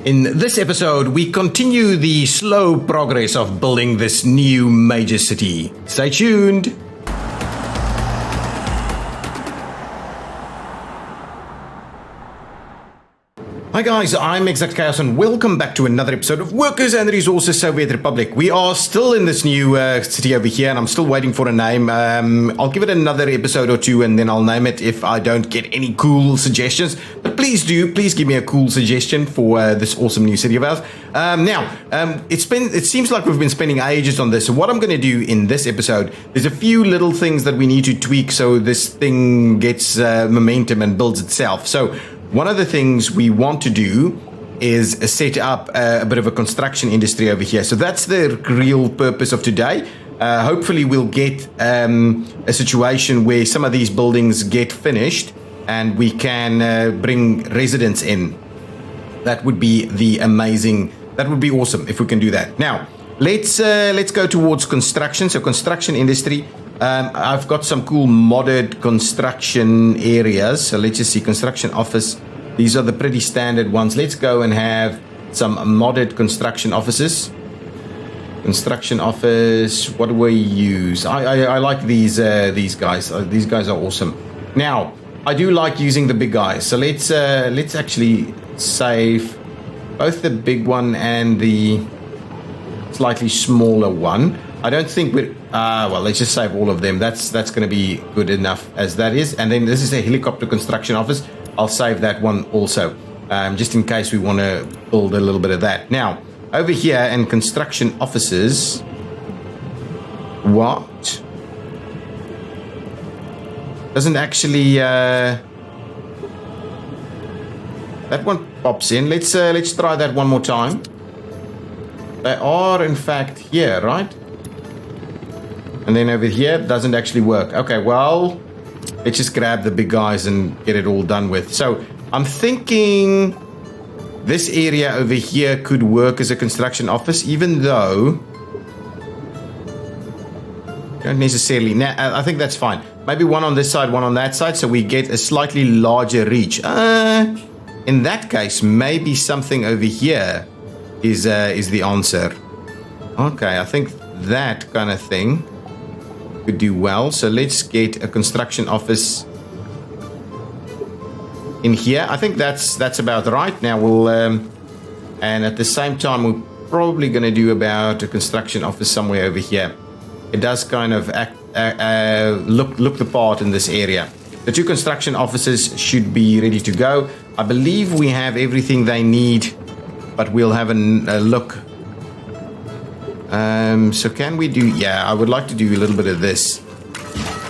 In this episode, we continue the slow progress of building this new major city. Stay tuned! Hi guys, I'm ExactChaos and welcome back to another episode of Workers and Resources Soviet Republic. We are still in this new city over here and I'm still waiting for a name. I'll give it another episode or two and then I'll name it if I don't get any cool suggestions. But please give me a cool suggestion for this awesome new city of ours. It seems like we've been spending ages on this. So what I'm going to do in this episode, there's a few little things that we need to tweak so this thing gets momentum and builds itself. So one of the things we want to do is set up a bit of a construction industry over here. So that's the real purpose of today. Hopefully we'll get a situation where some of these buildings get finished and we can bring residents in. That would be that would be awesome if we can do that. Now, let's go towards construction. So construction industry. I've got some cool modded construction areas. So let's just see, construction office. These are the pretty standard ones. Let's go and have some modded construction offices. Construction office. What do we use? I like these guys. These guys are awesome. Now, I do like using the big guys. So let's actually save both the big one and the slightly smaller one. I don't think we're well, let's just save all of them. That's going to be good enough as that is. And then this is a helicopter construction office. I'll save that one also, just in case we want to build a little bit of that. Now, over here in construction offices, what doesn't actually that one pops in. Let's try that one more time. They are in fact here, right? And then over here, it doesn't actually work. Okay, well, let's just grab the big guys and get it all done with. So I'm thinking this area over here could work as a construction office, even though don't necessarily. Now, I think that's fine. Maybe one on this side, one on that side, so we get a slightly larger reach. In that case, maybe something over here is the answer. Okay, I think that kind of thing could do well. So let's get a construction office in here. I think that's about right. Now we'll and at the same time we're probably going to do about a construction office somewhere over here. It does kind of look the part in this area. The two construction offices should be ready to go. I believe we have everything they need, but we'll have a look. So can we do, yeah, I would like to do a little bit of this.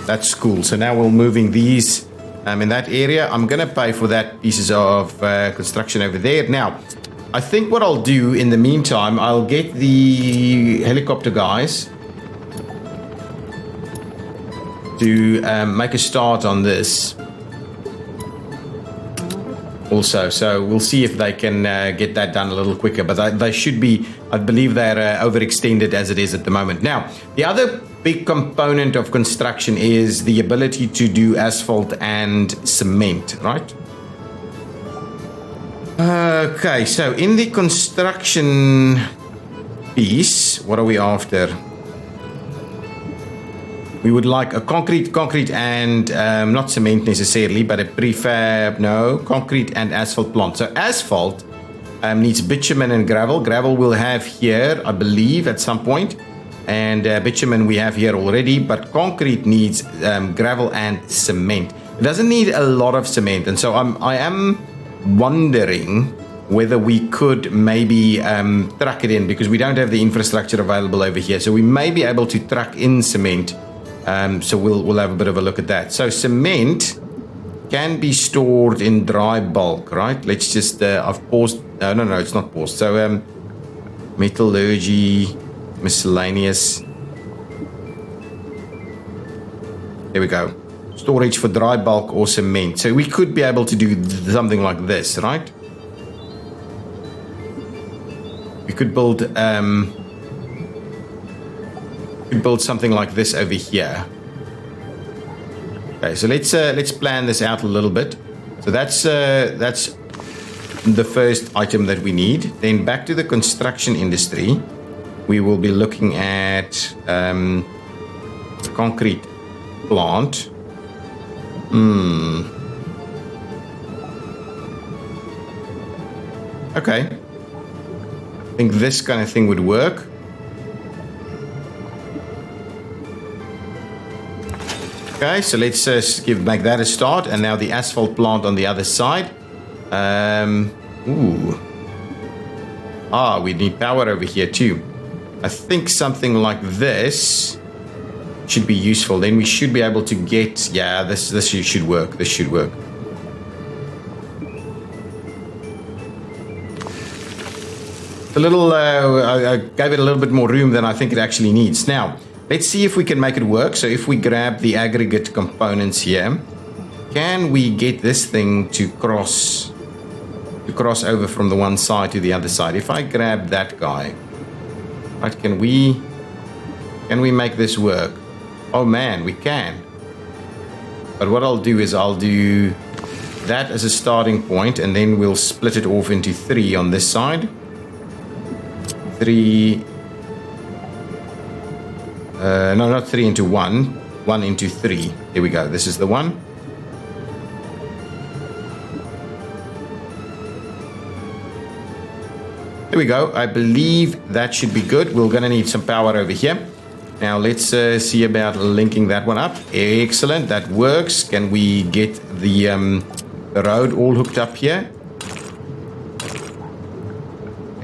That's cool. So now we're moving these in that area. I'm going to pay for that pieces of construction over there. Now, I think what I'll do in the meantime, I'll get the helicopter guys to make a start on this also. So we'll see if they can get that done a little quicker, but they should be. I believe they're overextended as it is at the moment. Now, the other big component of construction is the ability to do asphalt and cement, right? Okay, so in the construction piece, what are we after? We would like a concrete and not cement necessarily, but a prefab, no, concrete and asphalt plant. So asphalt needs bitumen and gravel. Gravel we'll have here, I believe, at some point. And bitumen we have here already, but concrete needs gravel and cement. It doesn't need a lot of cement. And so I am wondering whether we could maybe truck it in, because we don't have the infrastructure available over here. So we may be able to truck in cement. So we'll have a bit of a look at that. So cement can be stored in dry bulk, right? Let's just, I've paused. No, it's not paused. So metallurgy, miscellaneous. There we go. Storage for dry bulk or cement. So we could be able to do something like this, right? We could build something like this over here. Okay, so let's plan this out a little bit. So that's the first item that we need. Then back to the construction industry. We will be looking at concrete plant. Okay. I think this kind of thing would work. Okay, so let's make that a start. And now the asphalt plant on the other side. We need power over here too. I think something like this should be useful. Then we should be able to get... Yeah, this should work. This should work. A little... I gave it a little bit more room than I think it actually needs. Now, let's see if we can make it work. So if we grab the aggregate components here, can we get this thing to cross over from the one side to the other side? If I grab that guy... Right, can we make this work? Oh man, we can. But what I'll do is I'll do that as a starting point, and then we'll split it off into 3 on this side. 3. No, not 3 into 1. 1 into 3. Here we go. This is the one. There we go. I believe that should be good. We're going to need some power over here. Now let's see about linking that one up. Excellent. That works. Can we get the road all hooked up here?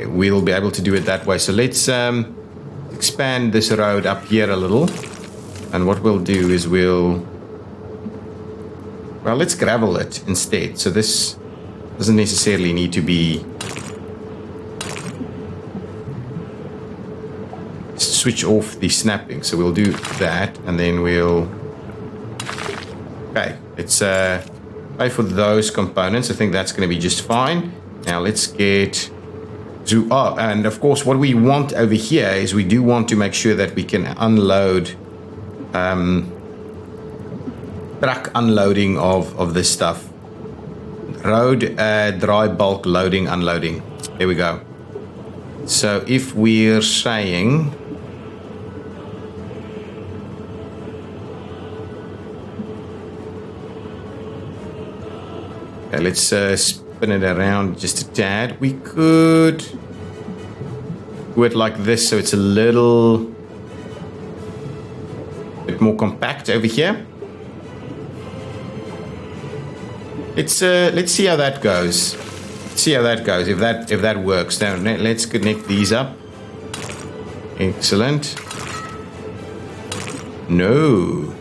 We'll be able to do it that way. So let's expand this road up here a little. And what we'll do is let's gravel it instead. So this doesn't necessarily need to be... switch off the snapping. So we'll do that, and then we'll... Okay, let's pay for those components. I think that's going to be just fine. Now let's get... and of course what we want over here is we do want to make sure that we can unload... truck unloading of this stuff. Road dry bulk loading, unloading. There we go. So if we're saying... Okay, let's spin it around just a tad. We could do it like this, so it's a little bit more compact over here. Let's see how that goes. See how that goes. If that works. Now let's connect these up. Excellent. No.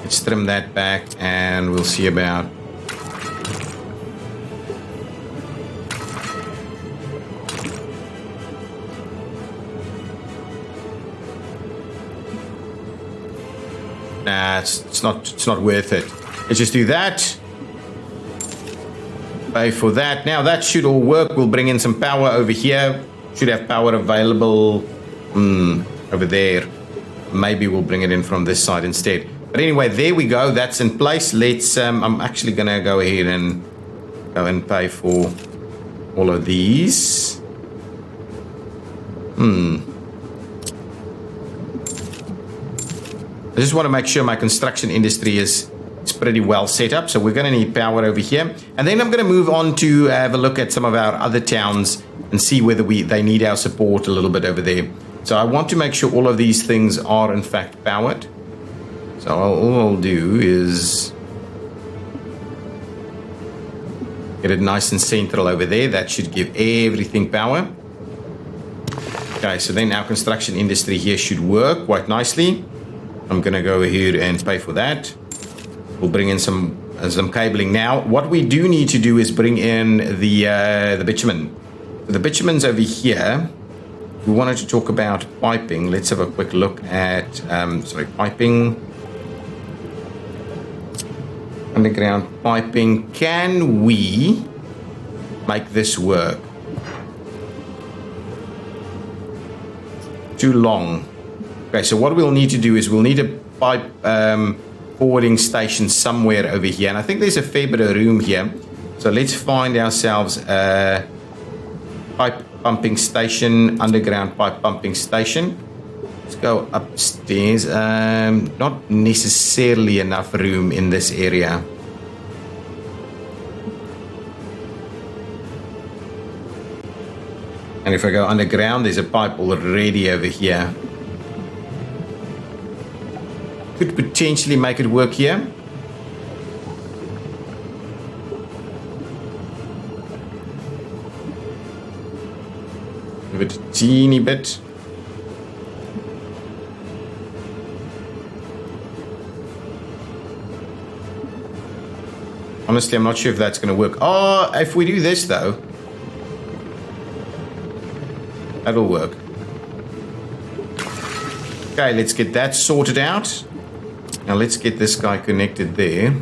Let's trim that back, and we'll see about... Nah, it's not worth it. Let's just do that. Pay for that. Now that should all work. We'll bring in some power over here. Should have power available over there. Maybe we'll bring it in from this side instead. But anyway, there we go. That's in place. Let's... I'm actually going to go ahead and go and pay for all of these. I just want to make sure my construction industry is pretty well set up. So we're going to need power over here. And then I'm going to move on to have a look at some of our other towns and see whether they need our support a little bit over there. So I want to make sure all of these things are in fact powered. So all I'll do is get it nice and central over there. That should give everything power. Okay, so then our construction industry here should work quite nicely. I'm going to go ahead and pay for that. We'll bring in some cabling. Now, what we do need to do is bring in the bitumen. The bitumen's over here. We wanted to talk about piping. Let's have a quick look at piping. Underground piping. Can we make this work? Too long. Okay, so what we'll need to do is we'll need to pipe forwarding station somewhere over here. And I think there's a fair bit of room here. So let's find ourselves a pipe pumping station, underground pipe pumping station. Let's go upstairs. Not necessarily enough room in this area. And if I go underground, there's a pipe already over here. Could potentially make it work here. Give it a teeny bit. Honestly, I'm not sure if that's going to work. Oh, if we do this though, that'll work. Okay, let's get that sorted out. Now let's get this guy connected there.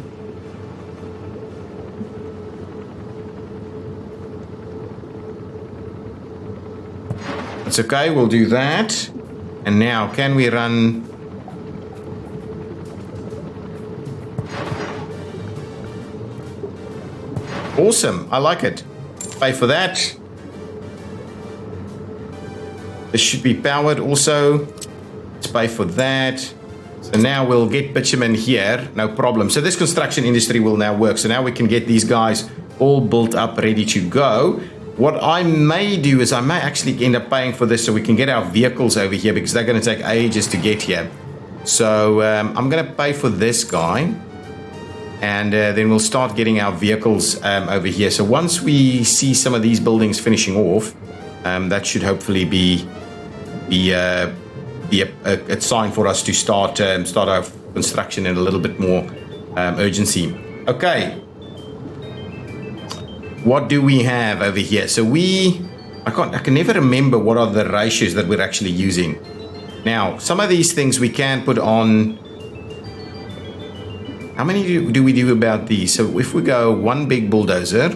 That's okay, we'll do that. And now, can we run... Awesome, I like it. Pay for that. This should be powered also. Let's pay for that. So now we'll get bitumen here, no problem. So this construction industry will now work. So now we can get these guys all built up, ready to go. What I may do is I may actually end up paying for this so we can get our vehicles over here, because they're going to take ages to get here. So I'm going to pay for this guy. And then we'll start getting our vehicles over here. So once we see some of these buildings finishing off, that should hopefully be a sign for us to start our construction in a little bit more urgency. Okay. What do we have over here? So I can never remember what are the ratios that we're actually using. Now, some of these things we can put on. How many do we do about these? So if we go one big bulldozer,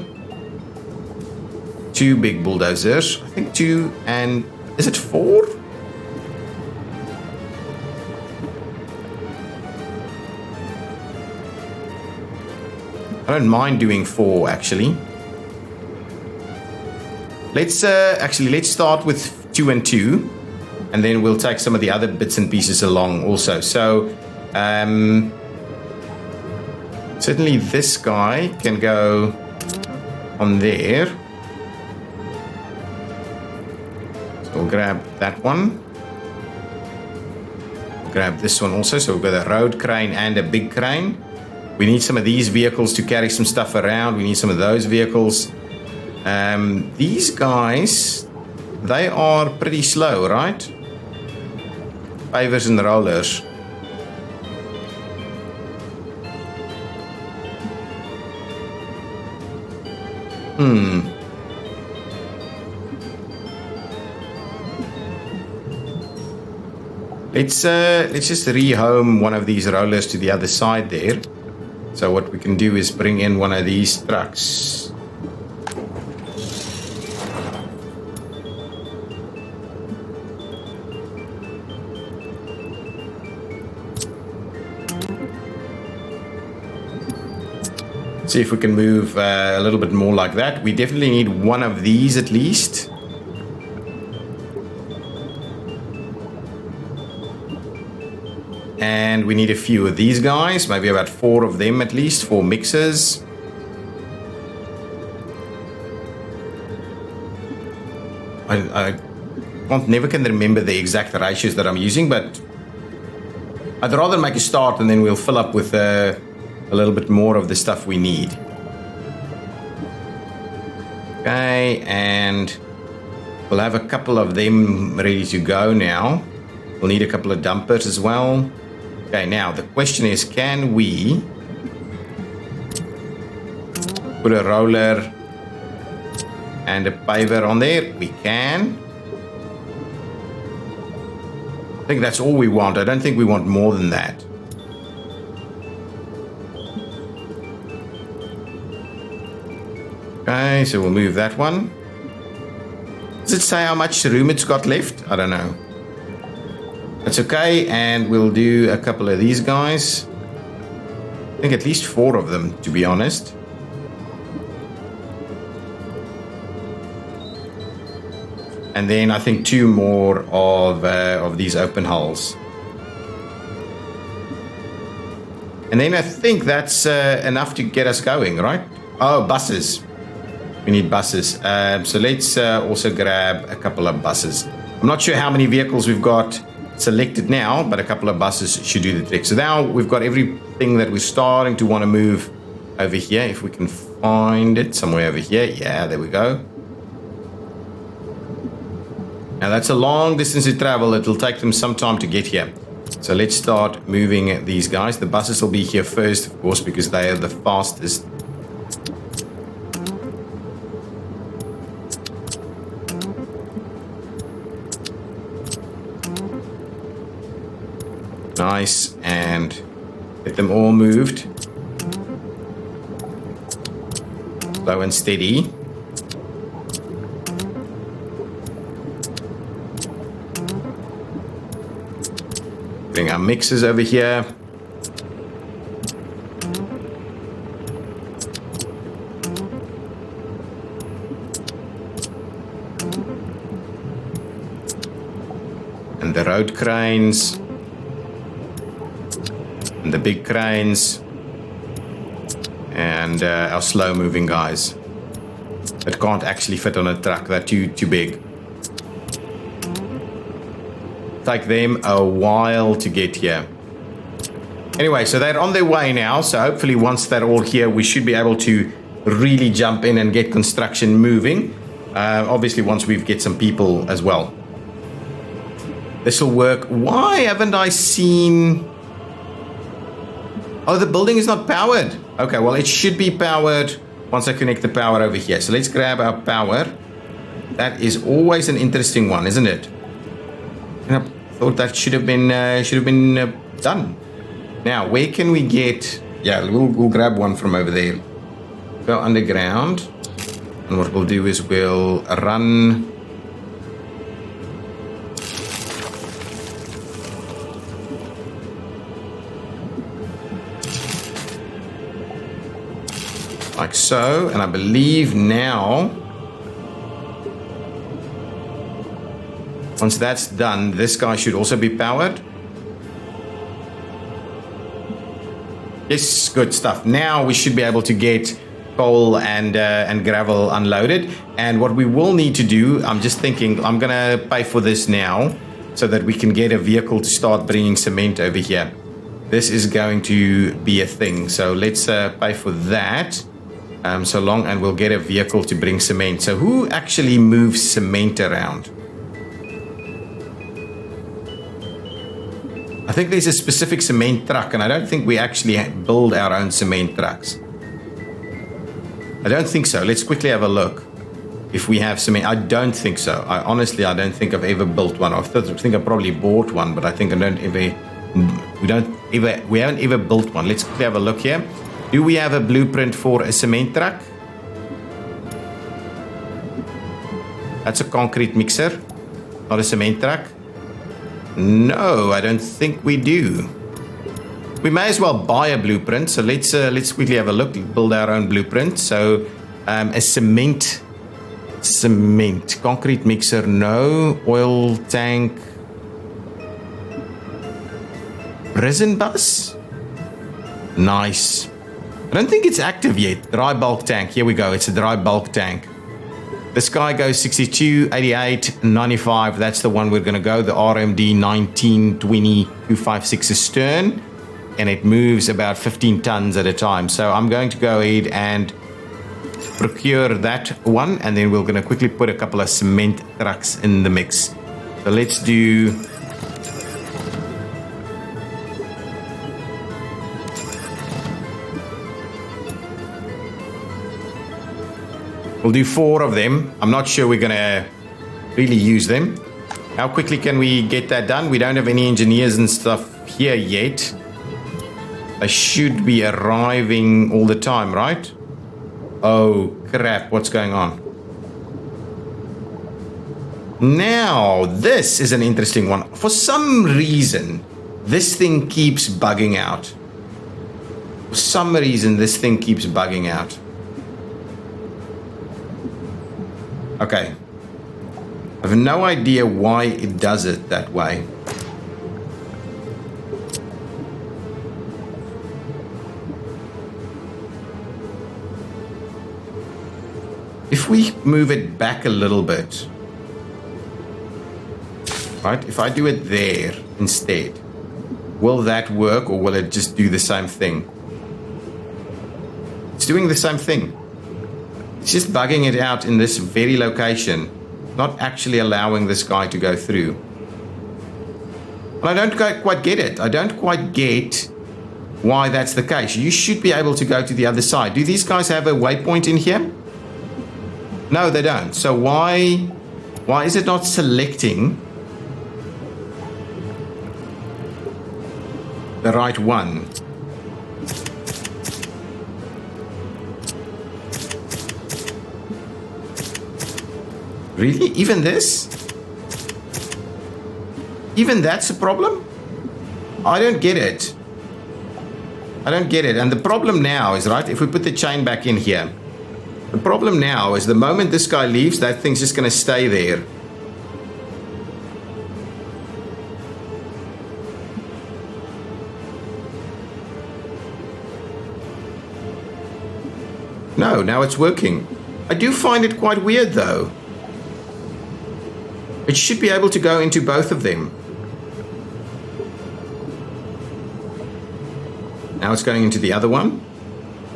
two big bulldozers, I think two, and is it four? I don't mind doing four, actually. Let's start with 2 and 2, and then we'll take some of the other bits and pieces along also. So, certainly this guy can go on there. So we'll grab that one. Grab this one also. So we've got a road crane and a big crane. We need some of these vehicles to carry some stuff around. We need some of those vehicles. These guys, they are pretty slow, right? Pavers and rollers. Let's just rehome one of these rollers to the other side there. So what we can do is bring in one of these trucks. See if we can move a little bit more like that. We definitely need one of these at least. And we need a few of these guys, maybe about 4 of them at least, 4 mixers. I never can remember the exact ratios that I'm using, but I'd rather make a start and then we'll fill up with a little bit more of the stuff we need. Okay, and we'll have a couple of them ready to go now. We'll need a couple of dumpers as well. Okay, now the question is, can we put a roller and a paver on there? We can. I think that's all we want. I don't think we want more than that. Okay, so we'll move that one. Does it say how much room it's got left? I don't know. That's okay, and we'll do a couple of these guys. I think at least 4 of them, to be honest. And then I think 2 more of these open hulls. And then I think that's enough to get us going, right? Oh, buses. We need buses. So let's also grab a couple of buses. I'm not sure how many vehicles we've got selected now, but a couple of buses should do the trick. So now we've got everything that we're starting to want to move over here. If we can find it somewhere over here. Yeah, there we go. Now that's a long distance to travel. It'll take them some time to get here. So let's start moving these guys. The buses will be here first, of course, because they are the fastest. Nice, and get them all moved. Slow and steady. Bring our mixers over here. And the road cranes. And the big cranes. And our slow moving guys that can't actually fit on a truck. They're too big. Take them a while to get here. Anyway, so they're on their way now. So hopefully once they're all here, we should be able to really jump in and get construction moving. Obviously once we get some people as well. This will work. Why haven't I seen... Oh, the building is not powered. Okay, well, it should be powered once I connect the power over here. So let's grab our power. That is always an interesting one, isn't it? And I thought that should have been done. Now, where can we get... Yeah, we'll grab one from over there. Go underground. And what we'll do is we'll run... like so, and I believe now, once that's done, this guy should also be powered. Yes, good stuff. Now we should be able to get coal and gravel unloaded. And what we will need to do, I'm just thinking, I'm gonna pay for this now so that we can get a vehicle to start bringing cement over here. This is going to be a thing, so let's pay for that. So long, and we'll get a vehicle to bring cement. So who actually moves cement around? I think there's a specific cement truck, and I don't think we actually build our own cement trucks. I don't think so. Let's quickly have a look if we have cement. I don't think so. I don't think I've ever built one. I think I probably bought one, but I think we haven't ever built one. Let's quickly have a look here. Do we have a blueprint for a cement truck? That's a concrete mixer, not a cement truck. No, I don't think we do. We may as well buy a blueprint. So let's quickly have a look. Build our own blueprint. So a cement, concrete mixer, no. Oil tank, prison bus. Nice. I don't think it's active yet. Dry bulk tank. Here we go. It's a dry bulk tank. This guy goes 62, 88, 95. That's the one we're going to go. The RMD 1920 256 stern. And it moves about 15 tons at a time. So I'm going to go ahead and procure that one. And then we're going to quickly put a couple of cement trucks in the mix. So let's do... We'll do 4 of them. I'm not sure we're going to really use them. How quickly can we get that done? We don't have any engineers and stuff here yet. They should be arriving all the time, right? Oh, crap. What's going on? Now, this is an interesting one. For some reason, this thing keeps bugging out. For some reason, this thing keeps bugging out. Okay. I have no idea why it does it that way. If we move it back a little bit, right? If I do it there instead, will that work or will it just do the same thing? It's doing the same thing. It's just bugging it out in this very location, not actually allowing this guy to go through. And I don't quite get it. I don't quite get why that's the case. You should be able to go to the other side. Do these guys have a waypoint in here? No, they don't. So why is it not selecting the right one? Really? Even this? Even that's a problem? I don't get it. I don't get it. And the problem now is, right, if we put the chain back in here, the problem now is the moment this guy leaves, that thing's just going to stay there. No, now it's working. I do find it quite weird though. It should be able to go into both of them. Now it's going into the other one.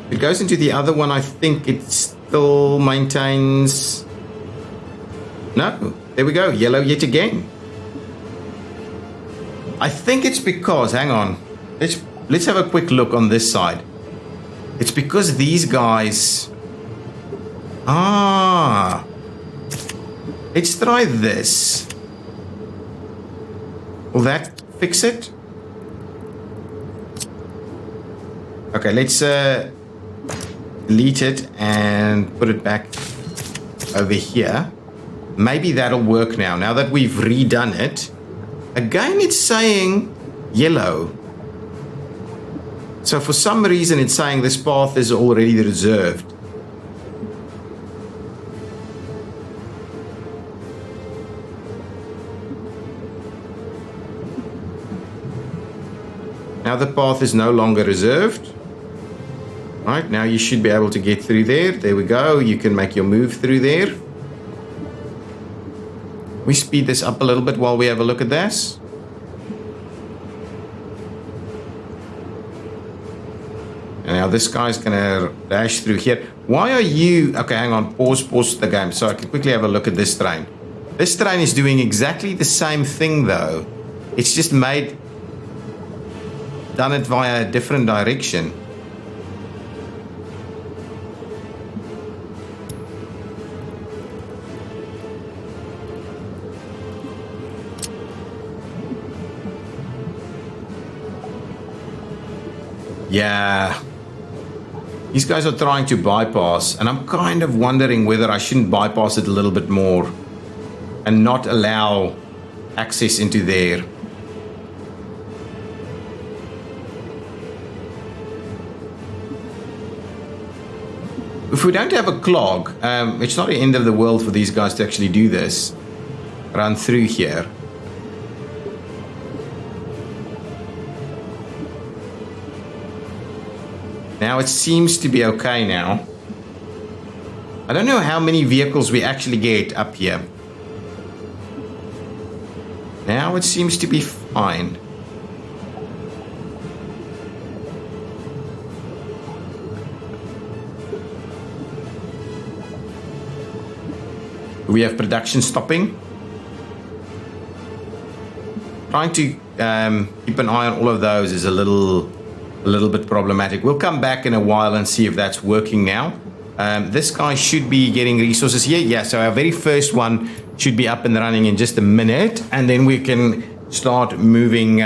If it goes into the other one, I think it still maintains... No, there we go, yellow yet again. I think it's because, hang on, let's have a quick look on this side. It's because these guys... Ah... Let's try this. Will that fix it? Okay, let's delete it and put it back over here. Maybe that'll work now. Now that we've redone it. Again, it's saying yellow. So for some reason, it's saying this path is already reserved. Now the path is no longer reserved. Right, now you should be able to get through there. There we go. You can make your move through there. We speed this up a little bit while we have a look at this. And now this guy's going to dash through here. Why are you... Okay, hang on. Pause the game so I can quickly have a look at this train. This train is doing exactly the same thing though. It's just done it via a different direction. Yeah. These guys are trying to bypass, and I'm kind of wondering whether I shouldn't bypass it a little bit more and not allow access into there. If we don't have a clog, it's not the end of the world for these guys to actually do this. Run through here. Now it seems to be okay now. I don't know how many vehicles we actually get up here. Now it seems to be fine. We have production stopping. Trying to keep an eye on all of those is a little bit problematic. We'll come back in a while and see if that's working now. This guy should be getting resources here. Yeah, so our very first one should be up and running in just a minute, and then we can start moving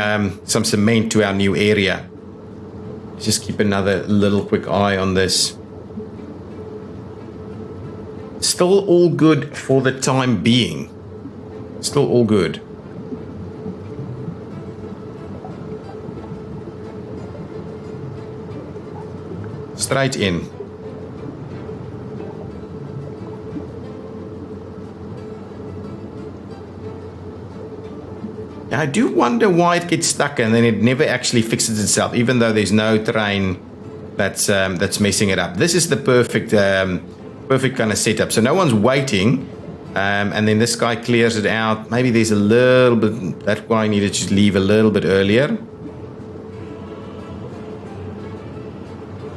some cement to our new area. Just keep another little quick eye on this. Still all good for the time being. Still all good. Straight in. I do wonder why it gets stuck and then it never actually fixes itself, even though there's no terrain that's messing it up. This is the perfect kind of setup. So no one's waiting, and then this guy clears it out. Maybe there's a little bit, that guy needed to leave a little bit earlier.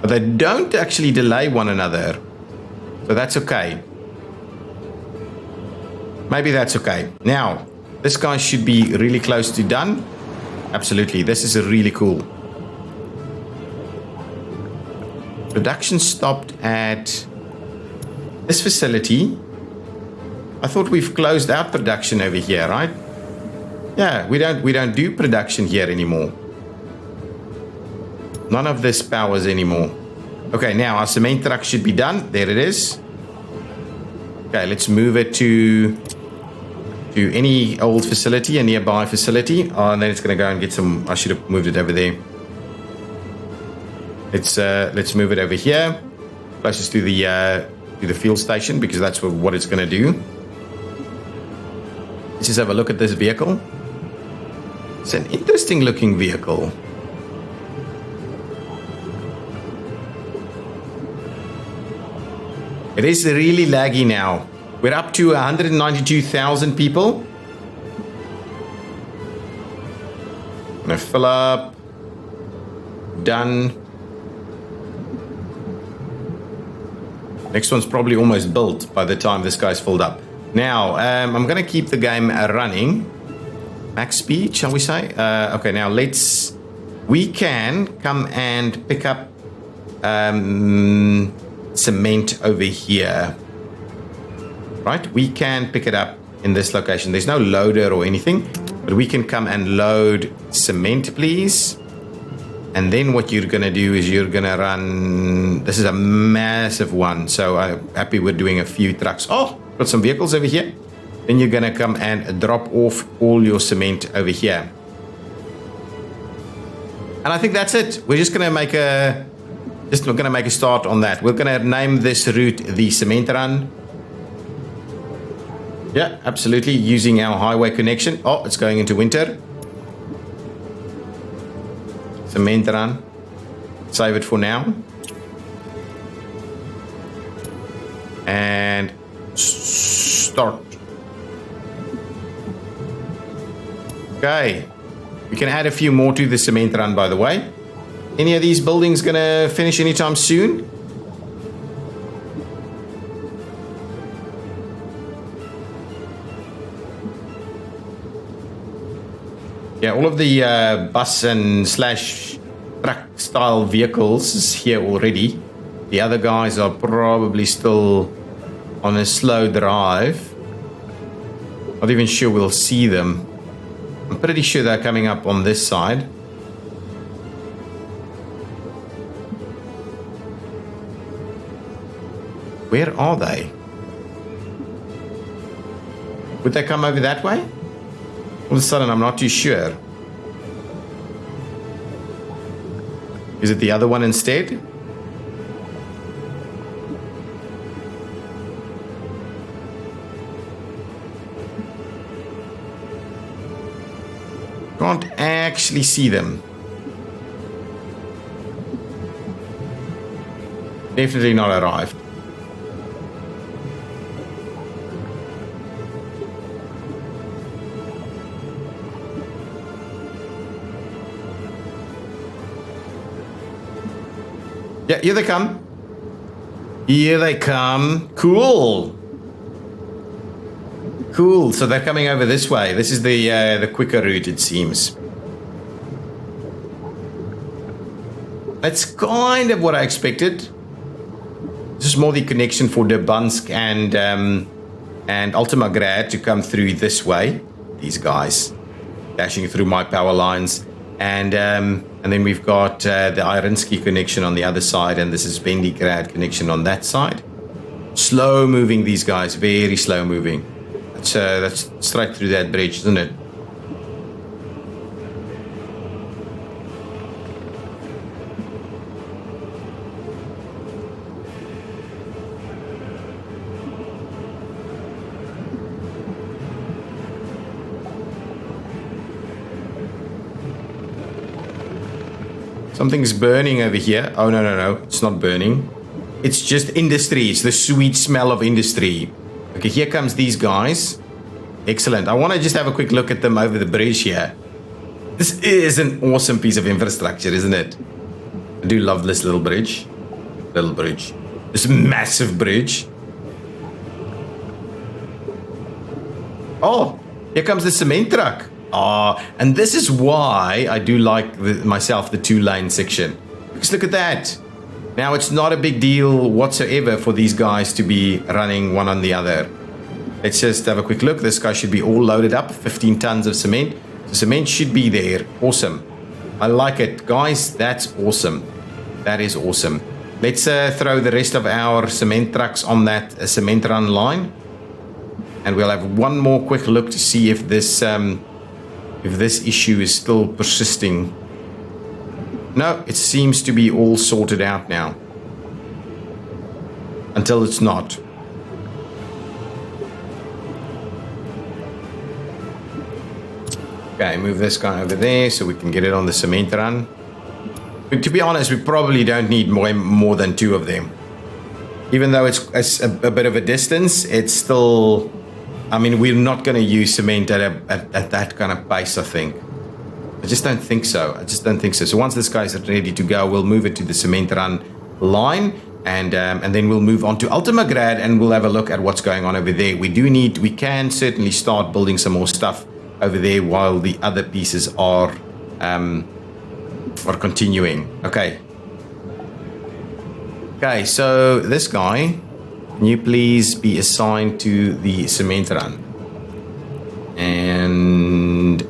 But they don't actually delay one another, so that's okay. Maybe that's okay. Now, this guy should be really close to done. Absolutely, this is really cool. Production stopped at this facility. I thought we've closed out production over here, right? Yeah, we don't do production here anymore. None of this powers anymore. Okay, now our cement truck should be done. There it is. Okay, let's move it to any old facility, a nearby facility. Oh, and then it's going to go and get some. I should have moved it over there. Let's move it over here, closest to the fuel station, because that's what it's going to do. Let's just have a look at this vehicle. It's an interesting looking vehicle. It is really laggy now. We're up to 192,000 people. Gonna fill up. Done. Next one's probably almost built by the time this guy's filled up. Now, I'm gonna keep the game running. Max speed, shall we say? Okay, now we can come and pick up cement over here. Right, we can pick it up in this location. There's no loader or anything, but we can come and load cement, please. And then what you're going to do is you're going to run. This is a massive one, so I'm happy we're doing a few trucks. Oh, got some vehicles over here. Then you're going to come and drop off all your cement over here. And I think that's it. We're just going to make a start on that. We're going to name this route the cement run. Yeah, absolutely. Using our highway connection. Oh, it's going into winter. Cement run. Save it for now. And start. Okay. We can add a few more to the cement run, by the way. Any of these buildings gonna finish anytime soon? Yeah, all of the bus and / truck style vehicles is here already. The other guys are probably still on a slow drive. Not even sure we'll see them. I'm pretty sure they're coming up on this side. Where are they? Would they come over that way? All of a sudden, I'm not too sure. Is it the other one instead? Can't actually see them. Definitely not arrived. Yeah, here they come. Here they come. Cool. Cool. So they're coming over this way. This is the quicker route, it seems. That's kind of what I expected. This is more the connection for Bansk and Ultima Grad to come through this way. These guys dashing through my power lines. And then we've got the Irinsky connection on the other side, and this is Grad connection on that side. Slow moving, these guys, very slow moving. That's straight through that bridge, isn't it? Something's burning over here. Oh, no, no, no. It's not burning. It's just industry. It's the sweet smell of industry. Okay, here comes these guys. Excellent. I want to just have a quick look at them over the bridge here. This is an awesome piece of infrastructure, isn't it? I do love this little bridge. Little bridge. This massive bridge. Oh, here comes the cement truck. Ah, and this is why I do like myself the 2-lane section. Because look at that. Now it's not a big deal whatsoever for these guys to be running one on the other. Let's just have a quick look. This guy should be all loaded up. 15 tons of cement. The cement should be there. Awesome. I like it. Guys, that's awesome. That is awesome. Let's throw the rest of our cement trucks on that cement run line. And we'll have one more quick look to see if this issue is still persisting. No, it seems to be all sorted out now. Until it's not. Okay, move this guy over there so we can get it on the cement run. But to be honest, we probably don't need more than 2 of them. Even though it's a bit of a distance, it's still... I mean, we're not going to use cement at that kind of pace, I think. I just don't think so. So once this guy's ready to go, we'll move it to the cement run line. And then we'll move on to Ultima Grad and we'll have a look at what's going on over there. We can certainly start building some more stuff over there while the other pieces are continuing. Okay. Okay, so this guy, can you please be assigned to the cement run? And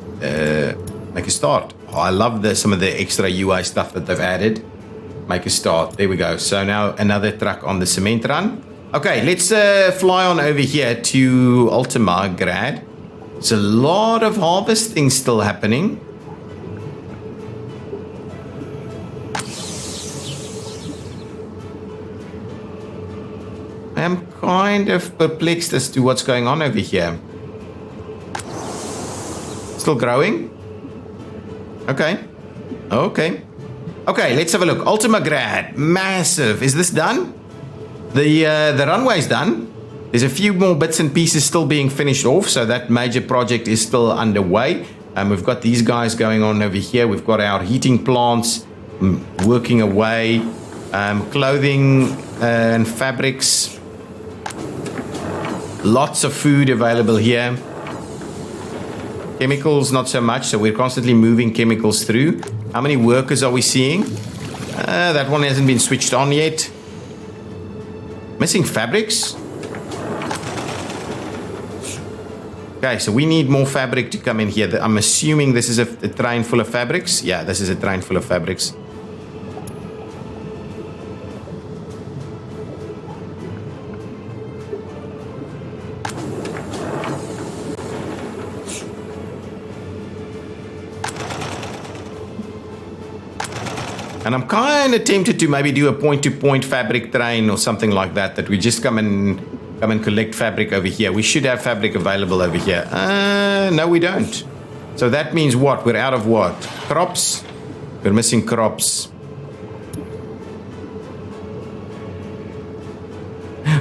make a start. Oh, I love some of the extra UI stuff that they've added. Make a start. There we go. So now another truck on the cement run. Okay, let's fly on over here to Ultima Grad. There's a lot of harvesting still happening. I am kind of perplexed as to what's going on over here. Still growing? Okay. Okay. Okay, let's have a look. Ultima Grad. Massive. Is this done? The runway's done. There's a few more bits and pieces still being finished off, so that major project is still underway. We've got these guys going on over here. We've got our heating plants working away. Clothing and fabrics. Lots of food available here. Chemicals, not so much, so we're constantly moving chemicals through. How many workers are we seeing? That one hasn't been switched on yet. Missing fabrics? Okay, so we need more fabric to come in here. I'm assuming this is a train full of fabrics. Yeah, this is a train full of fabrics. And I'm kind of tempted to maybe do a point-to-point fabric train or something like that, that we just come and collect fabric over here. We should have fabric available over here. No, we don't. So that means what? We're out of what? Crops? We're missing crops.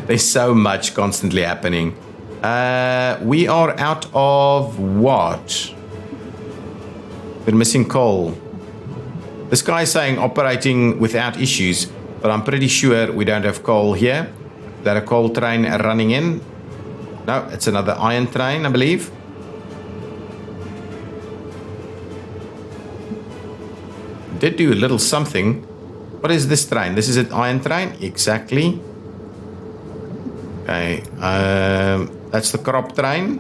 There's so much constantly happening. We are out of what? We're missing coal. This guy is saying operating without issues, but I'm pretty sure we don't have coal here. Is that a coal train running in? No, it's another iron train, I believe. Did do a little something. What is this train? This is an iron train? Exactly. Okay, that's the crop train.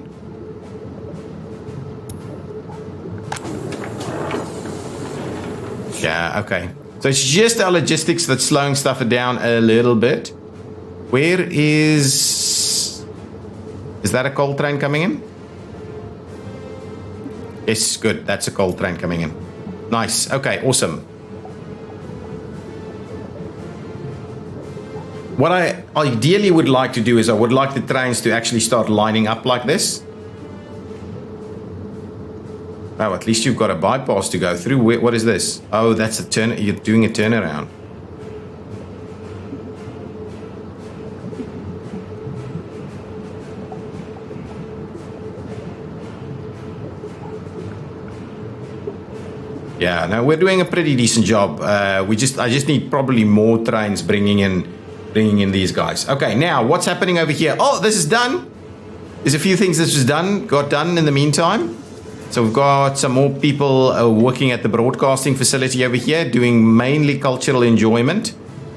Yeah, okay. So it's just our logistics that's slowing stuff down a little bit. Where is that a coal train coming in? Yes, good. That's a coal train coming in. Nice. Okay, awesome. What I ideally would like to do is I would like the trains to actually start lining up like this. Oh, at least you've got a bypass to go through. What is this? Oh, that's a turn. You're doing a turnaround. Yeah, no, we're doing a pretty decent job. I just need probably more trains bringing in these guys. Okay, now what's happening over here? Oh, this is done. There's a few things that was got done in the meantime. So we've got some more people working at the broadcasting facility over here, doing mainly cultural enjoyment.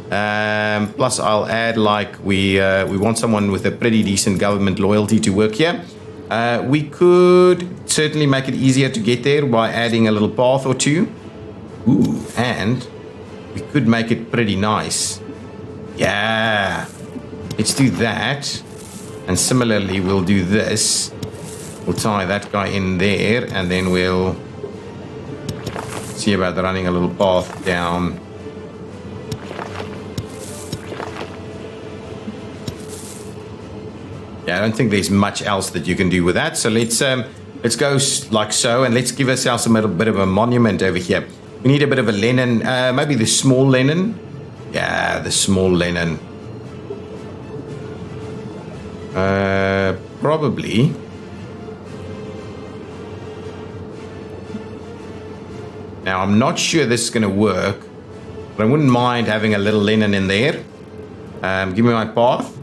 Plus, I'll add, like, we want someone with a pretty decent government loyalty to work here. We could certainly make it easier to get there by adding a little path or two. Ooh, and we could make it pretty nice. Yeah, let's do that. And similarly, we'll do this. We'll tie that guy in there, and then we'll see about running a little path down. Yeah, I don't think there's much else that you can do with that. So let's go like so, and let's give ourselves a little bit of a monument over here. We need a bit of a Lenin, maybe the small Lenin. Yeah, the small Lenin. Probably. Now, I'm not sure this is going to work, but I wouldn't mind having a little Lenin in there. Give me my path.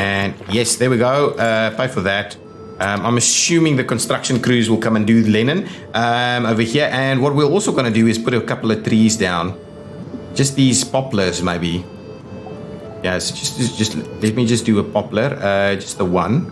And yes, there we go. Pay for that. I'm assuming the construction crews will come and do Lenin over here. And what we're also going to do is put a couple of trees down. Just these poplars, maybe. Yeah, so just let me just do a poplar. Just the one.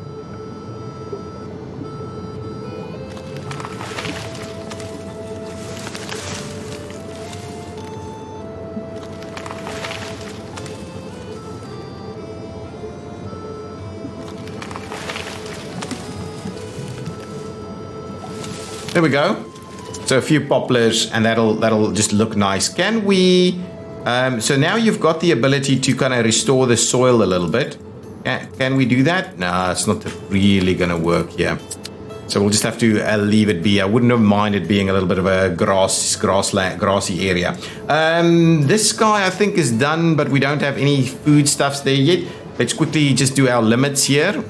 There we go. So a few poplars, and that'll just look nice. Can we? So now you've got the ability to kind of restore the soil a little bit. Can we do that? No, it's not really going to work here. So we'll just have to leave it be. I wouldn't have minded being a little bit of a grassy area. This guy I think is done, but we don't have any foodstuffs there yet. Let's quickly just do our limits here.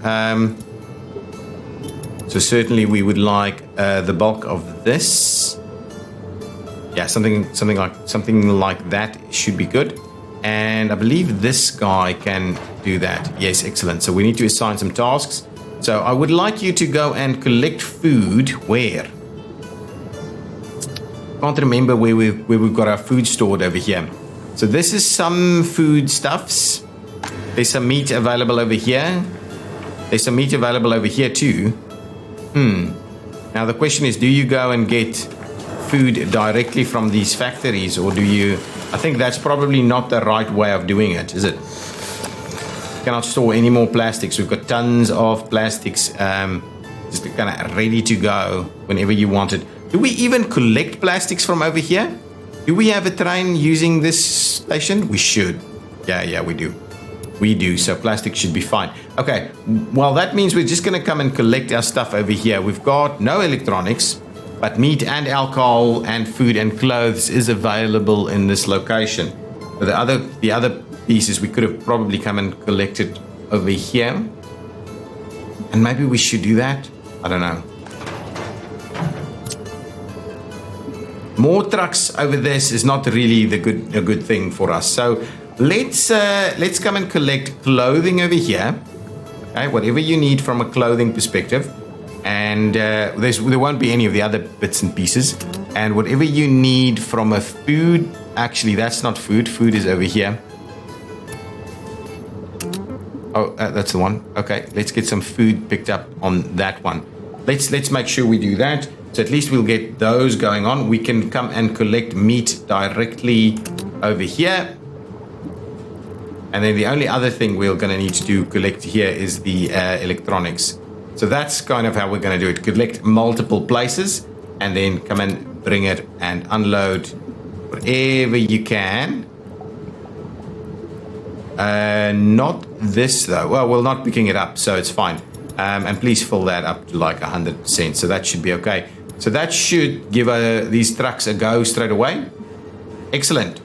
So certainly we would like the bulk of this. Yeah, something like that should be good. And I believe this guy can do that. Yes, excellent. So we need to assign some tasks. So I would like you to go and collect food. Where? Can't remember where we've got our food stored over here. So this is some foodstuffs. There's some meat available over here. There's some meat available over here too. Now the question is, do you go and get food directly from these factories, or do you? I think that's probably not the right way of doing it, is it? Cannot store any more plastics. We've got tons of plastics just kind of ready to go whenever you want it. Do we even collect plastics from over here? Do we have a train using this station? We should. Yeah, we do. We do, so plastic should be fine. Okay, well, that means we're just going to come and collect our stuff over here. We've got no electronics, but meat and alcohol and food and clothes is available in this location. But the other pieces we could have probably come and collected over here. And maybe we should do that. I don't know. More trucks over this is not really a good thing for us. So let's come and collect clothing over here. Okay, whatever you need from a clothing perspective. And there won't be any of the other bits and pieces. And whatever you need from a food, actually that's not food. Food is over here. Oh, that's the one. Okay, let's get some food picked up on that one. Let's make sure we do that. So at least we'll get those going on. We can come and collect meat directly over here. And then the only other thing we're going to need to collect here is the electronics. So that's kind of how we're going to do it. Collect multiple places and then come and bring it and unload wherever you can. Not this though. Well, we're not picking it up, so it's fine. And please fill that up to like 100%. So that should be okay. So that should give these trucks a go straight away. Excellent.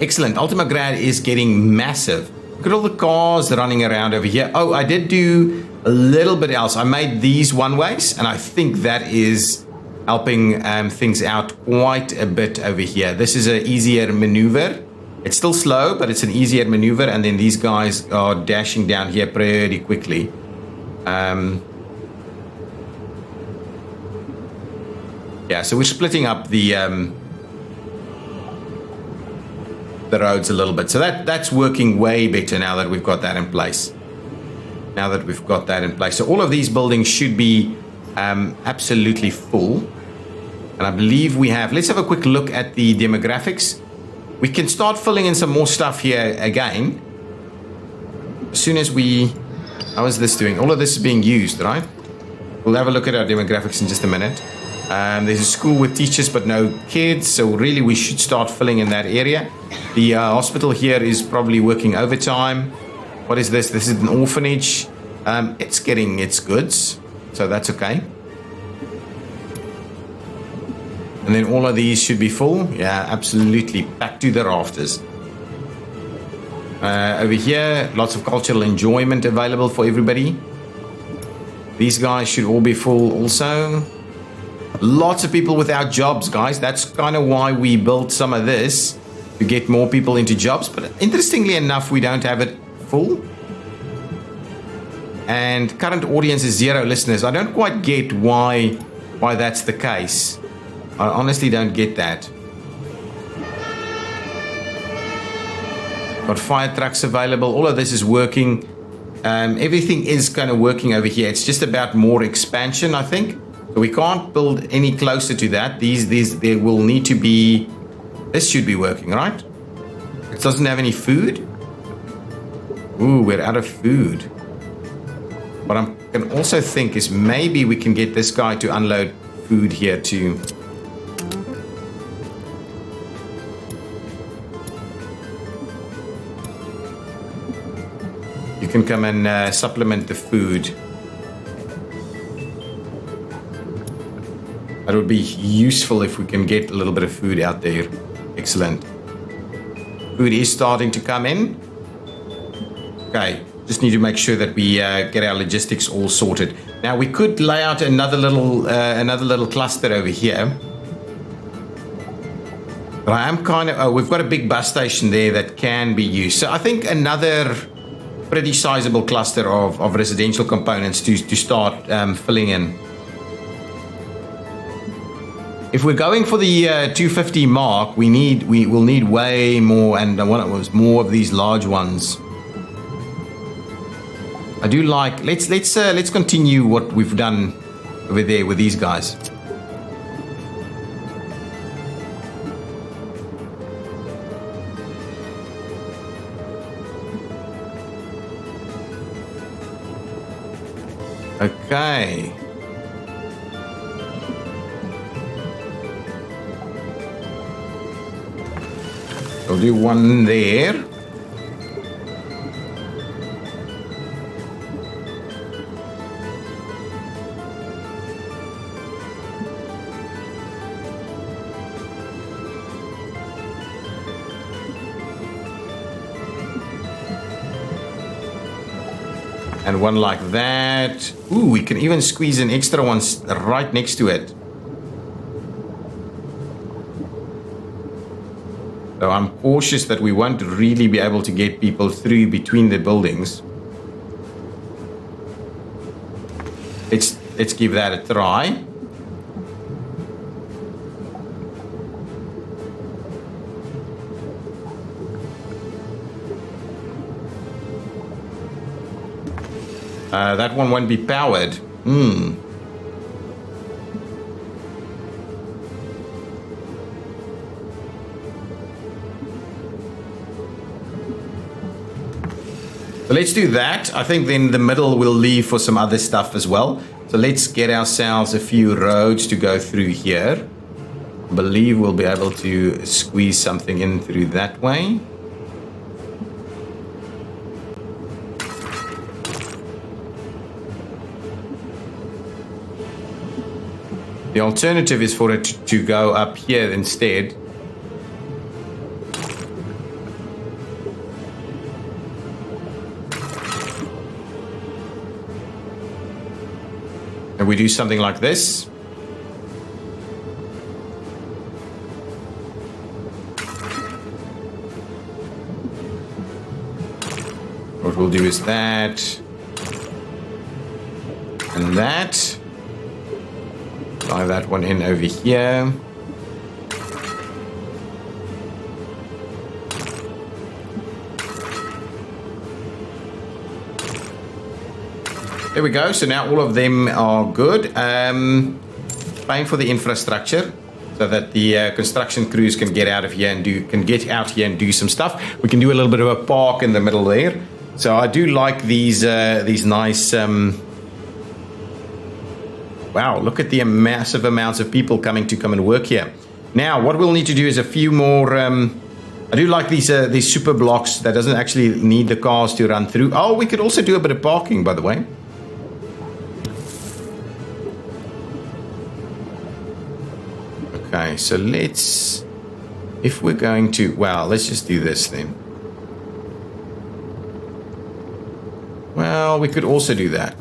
Excellent. Ultima Grad is getting massive. Look at all the cars running around over here. Oh, I did do a little bit else. I made these one-ways, and I think that is helping things out quite a bit over here. This is an easier maneuver. It's still slow, but it's an easier maneuver, and then these guys are dashing down here pretty quickly. Yeah, so we're splitting up the roads a little bit. So that's working way better now that we've got that in place. So all of these buildings should be absolutely full. And I believe we have... Let's have a quick look at the demographics. We can start filling in some more stuff here again. As soon as we... How is this doing? All of this is being used, right? We'll have a look at our demographics in just a minute. There's a school with teachers but no kids, so really we should start filling in that area. The hospital here is probably working overtime. What is this? This is an orphanage. It's getting its goods, so that's okay. And then all of these should be full. Yeah, absolutely. Back to the rafters. Over here, lots of cultural enjoyment available for everybody. These guys should all be full also. Lots of people without jobs, guys. That's kind of why we built some of this, to get more people into jobs. But interestingly enough, we don't have it full. And current audience is 0 listeners. I don't quite get why that's the case. I honestly don't get that. Got fire trucks available. All of this is working. Everything is kind of working over here. It's just about more expansion, I think. So we can't build any closer to that. There will need to be... This should be working, right? It doesn't have any food. Ooh, we're out of food. What I can also think is maybe we can get this guy to unload food here too. You can come and supplement the food. That would be useful if we can get a little bit of food out there. Excellent. Food is starting to come in. Okay, just need to make sure that we get our logistics all sorted. Now we could lay out another little cluster over here. But I am kind of... Oh, we've got a big bus station there that can be used. So I think another pretty sizable cluster of residential components to start filling in. If we're going for the 250 mark, we will need way more, and I want it was more of these large ones. I do like. Let's continue what we've done over there with these guys. Okay. I'll do one there. And one like that. Ooh, we can even squeeze in extra ones right next to it. So I'm cautious that we won't really be able to get people through between the buildings. Let's give that a try. That one won't be powered. So let's do that. I think then the middle will leave for some other stuff as well. So let's get ourselves a few roads to go through here. believe we'll be able to squeeze something in through that way. The alternative is for it to go up here instead. And we do something like this. What we'll do is that and that. Tie that one in over here. There we go. So now all of them are good. Paying for the infrastructure so that the construction crews can get out of here and get out here and do some stuff. We can do a little bit of a park in the middle there. So I do like these nice. Wow, look at the massive amounts of people coming to come and work here. Now, what we'll need to do is a few more. I do like these super blocks that doesn't actually need the cars to run through. Oh, we could also do a bit of parking, by the way. Okay, so let's, if we're going to, well, let's just do this then. Well, we could also do that.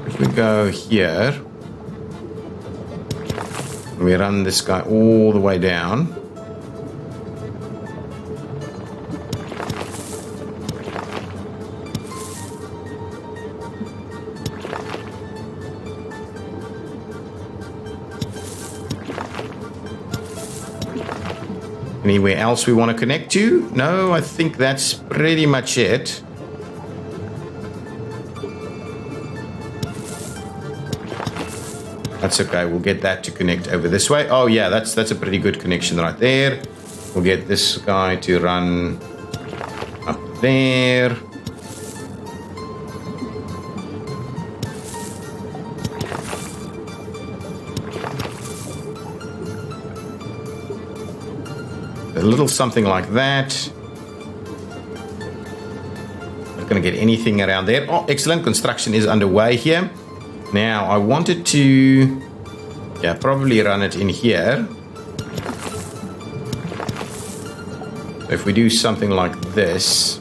If we go here, we run this guy all the way down. Anywhere else we want to connect to? No, I think that's pretty much it. That's okay, we'll get that to connect over this way. Oh yeah, that's a pretty good connection right there. We'll get this guy to run up there. A little something like that. Not going to get anything around there. Oh, excellent. Construction is underway here. Now, I wanted to, yeah, probably run it in here. So if we do something like this,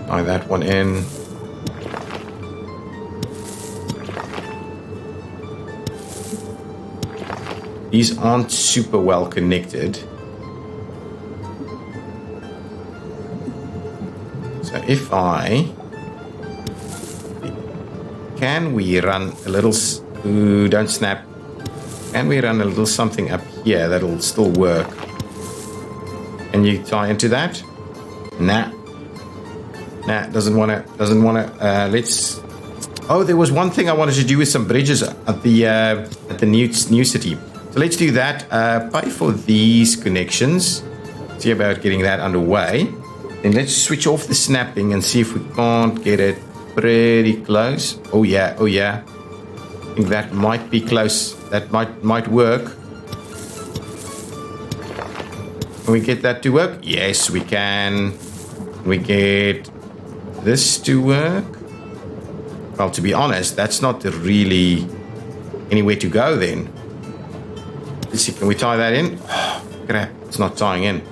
tie that one in. These aren't super well connected. So if can we run a little, ooh, don't snap. Can we run a little something up here that'll still work? Can you tie into that? Nah, doesn't wanna, let's, oh, there was one thing I wanted to do with some bridges at the new city. So let's do that. Pay for these connections. See about getting that underway. Then let's switch off the snapping and see if we can't get it pretty close. Oh yeah. I think that might be close. That might work. Can we get that to work? Yes, we can. Can we get this to work? Well, to be honest, that's not really anywhere to go then. Let's see, can we tie that in? Oh, crap, it's not tying in.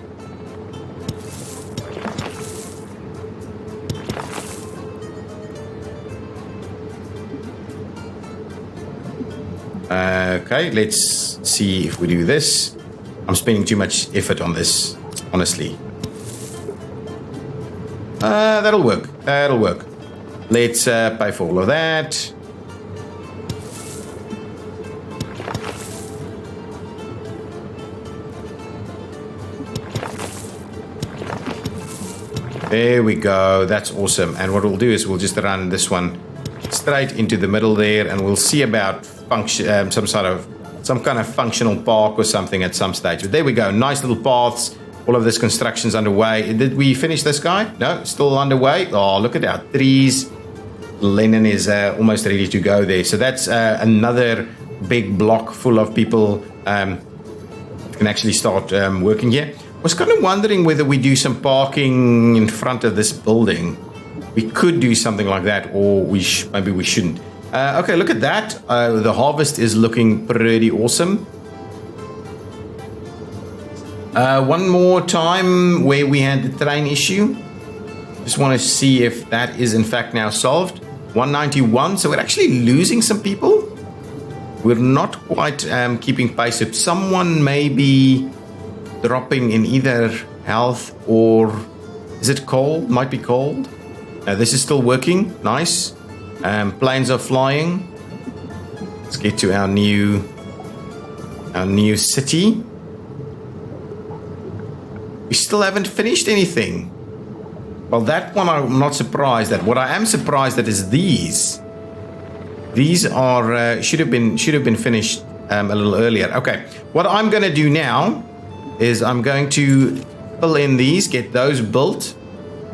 Okay, let's see if we do this. I'm spending too much effort on this, honestly. That'll work. Let's pay for all of that. There we go. That's awesome. And what we'll do is we'll just run this one straight into the middle there, and we'll see about function, some kind of functional park or something at some stage. But there we go. Nice little paths. All of this construction's underway. Did we finish this guy? No, still underway. Oh, look at our trees. Lennon is almost ready to go there. So that's another big block full of people can actually start working here. I was kind of wondering whether we do some parking in front of this building. We could do something like that, or maybe we shouldn't. Okay, look at that. The harvest is looking pretty awesome. One more time where we had the train issue. Just want to see if that is in fact now solved. 191, so we're actually losing some people. We're not quite keeping pace. If someone may be dropping in either health or is it cold? Might be cold. This is still working. Nice. Planes are flying. Let's get to our new city. We still haven't finished anything. Well, that one I'm not surprised at. What I am surprised at is these. These are should have been finished a little earlier. Okay, what I'm going to do now is I'm going to fill in these, get those built.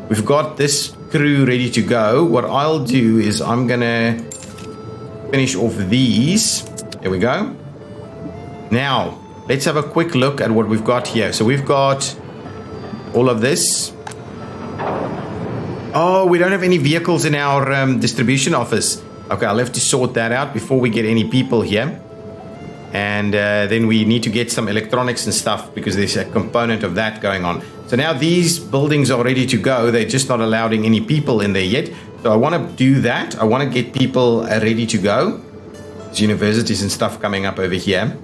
We've got this crew ready to go. What I'll do is I'm going to finish off these. There we go. Now, let's have a quick look at what we've got here. So we've got all of this. Oh, we don't have any vehicles in our distribution office. Okay, I'll have to sort that out before we get any people here. And then we need to get some electronics and stuff because there's a component of that going on. So now these buildings are ready to go. They're just not allowing any people in there yet. So I want to do that. I want to get people ready to go. There's universities and stuff coming up over here.